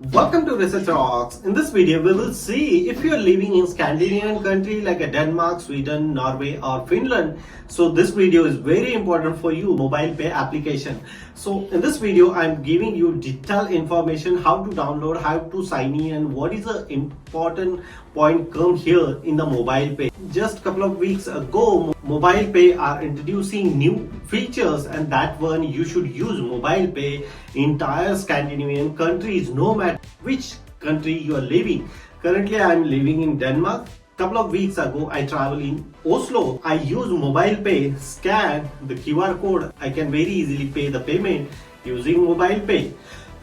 Welcome to Research Talks. In this video, we will see if you are living in Scandinavian country like a Denmark, Sweden, Norway or Finland. So this video is very important for you, mobile pay application. So in this video, I'm giving you detailed information how to download, how to sign in and what is the important point come here in the mobile pay. Just a couple of weeks ago, mobile pay are introducing new features and that one you should use mobile pay entire Scandinavian countries no matter which country you are living. Currently I am living in Denmark. Couple of weeks ago I traveled in Oslo. I use mobile pay, scan the QR code. I can very easily pay the payment using mobile pay.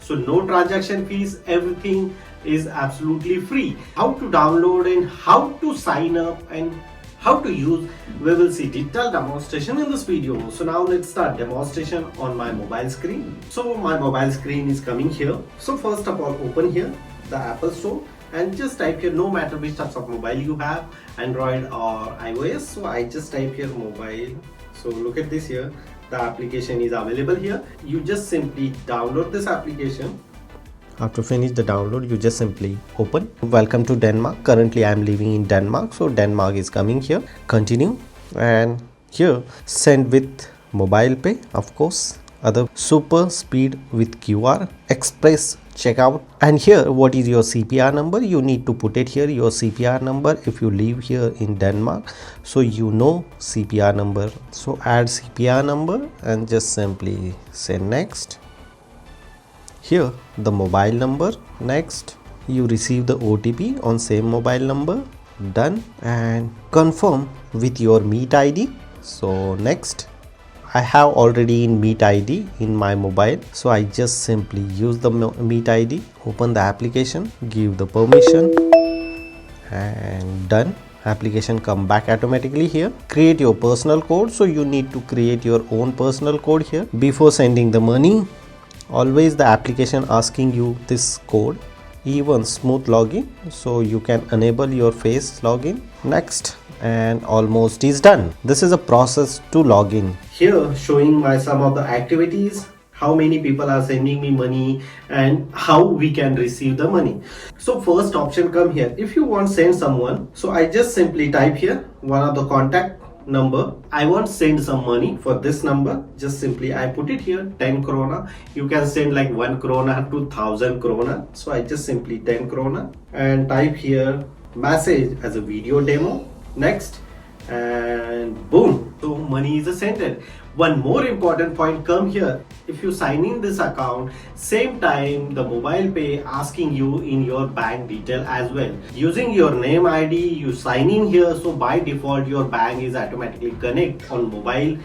So no transaction fees, everything is absolutely free. How to download and how to sign up and how to use, we will see detailed demonstration in this video. So now let's start demonstration on my mobile screen. So my mobile screen is coming here. So first of all, open here the Apple Store and just type here, no matter which types of mobile you have, Android or iOS. So I just type here mobile. So look at this here, the application is available here. You just simply download this application. After finish the download, you just simply open. Welcome to Denmark. Currently I am living in Denmark, so Denmark is coming here. Continue, and here send with mobile pay, of course. Other super speed with QR, express checkout, and here what is your CPR number? You need to put it here, your CPR number if you live here in Denmark, so you know CPR number. So add CPR number and just simply say next. Here the mobile number, next. You receive the OTP on same mobile number, done, and confirm with your Meet ID. So next. I have already in Meet ID in my mobile, so I just simply use the Meet ID, open the application, give the permission and done. Application come back automatically here. Create your personal code, so you need to create your own personal code here before sending the money. Always the application asking you this code, even smooth login, so you can enable your face login. Next, and almost is done. This is a process to log in. Here showing my some of the activities, how many people are sending me money and how we can receive the money. So first option come here. If you want send someone, so I just simply type here one of the contact number. I want send some money for this number. Just simply I put it here 10 krona. You can send like 1 krona to 1000 krona. So I just simply 10 krona and type here message as a video demo. Next, and boom, so money is sent. One more important point come here. If you sign in this account, same time the mobile pay asking you in your bank detail as well. Using your name ID, you sign in here, so by default your bank is automatically connect on mobile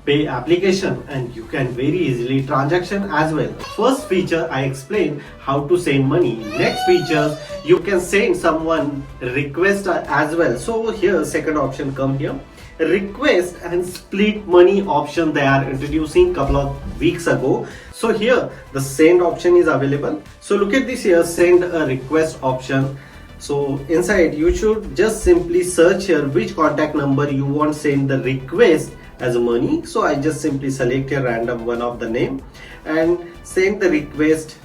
pay application and you can very easily transaction as well. First feature I explained how to send money. Next feature, you can send someone request as well. So here second option come here, request and split money option they are introducing couple of weeks ago. So here the send option is available. So look at this here, send a request option. So inside you should just simply search here which contact number you want send the request as money. So I just simply select a random one of the name and send the request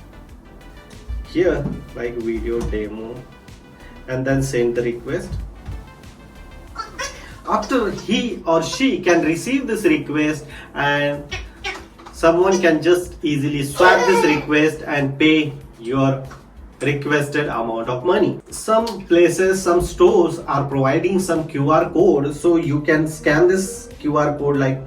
here like video demo and then send the request. After he or she can receive this request and someone can just easily swap this request and pay your requested amount of money. Some places, some stores are providing some QR code, so you can scan this QR code like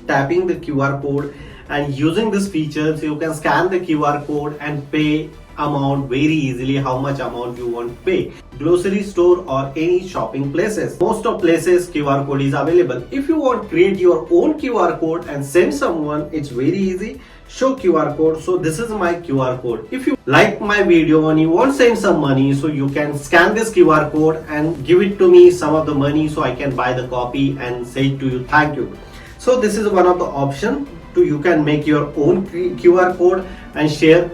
tapping the QR code, and using this feature so you can scan the QR code and pay amount very easily, how much amount you want to pay. Grocery store or any shopping places, most of places QR code is available. If you want to create your own QR code and send someone, it's very easy. Show QR code. So this is my QR code. If you like my video and you want to send some money, so you can scan this QR code and give it to me some of the money so I can buy the copy and say to you thank you. So this is one of the option to you can make your own QR code and share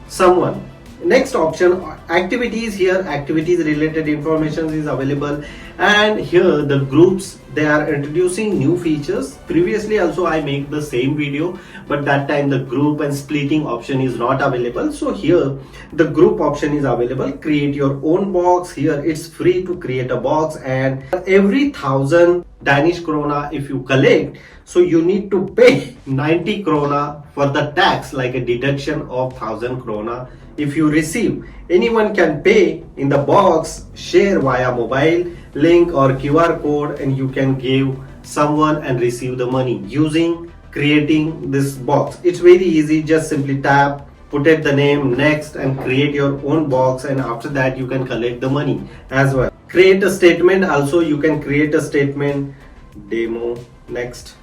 someone. Next option activities. Here activities related information is available, and here the groups, they are introducing new features. Previously also I make the same video, but that time the group and splitting option is not available. So here the group option is available. Create your own box. Here it's free to create a box, and every 1,000 Danish krona if you collect, so you need to pay 90 krona for the tax, like a deduction of 1,000 krona. If you receive, anyone can pay in the box, share via mobile link or QR code, and you can give someone and receive the money using creating this box. It's very easy. Just simply tap, put it the name, next, and create your own box, and after that you can collect the money as well. Create a statement. Also you can create a statement, demo, next,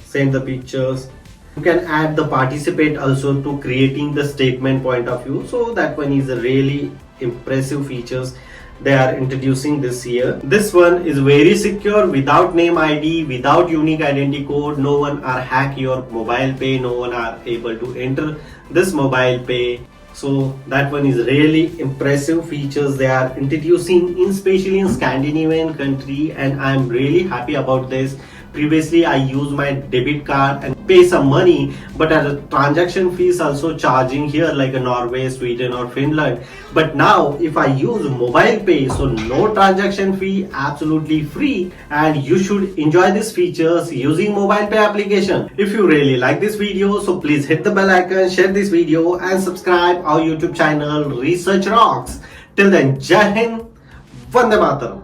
send the pictures. You can add the participate also to creating the statement point of view. So that one is a really impressive features they are introducing this year. This one is very secure, without name ID, without unique identity code. No one are hack your mobile pay, no one are able to enter this mobile pay. So that one is really impressive features they are introducing, especially in Scandinavian country, and I'm really happy about this. Previously I use my debit card and pay some money, but as a transaction fees also charging here, like a Norway, Sweden or Finland. But now if I use mobile pay, so no transaction fee, absolutely free, and you should enjoy these features using mobile pay application. If you really like this video, so please hit the bell icon, share this video, and subscribe our YouTube channel Research Rocks. Till then, Jai Hind, Vande Mataram.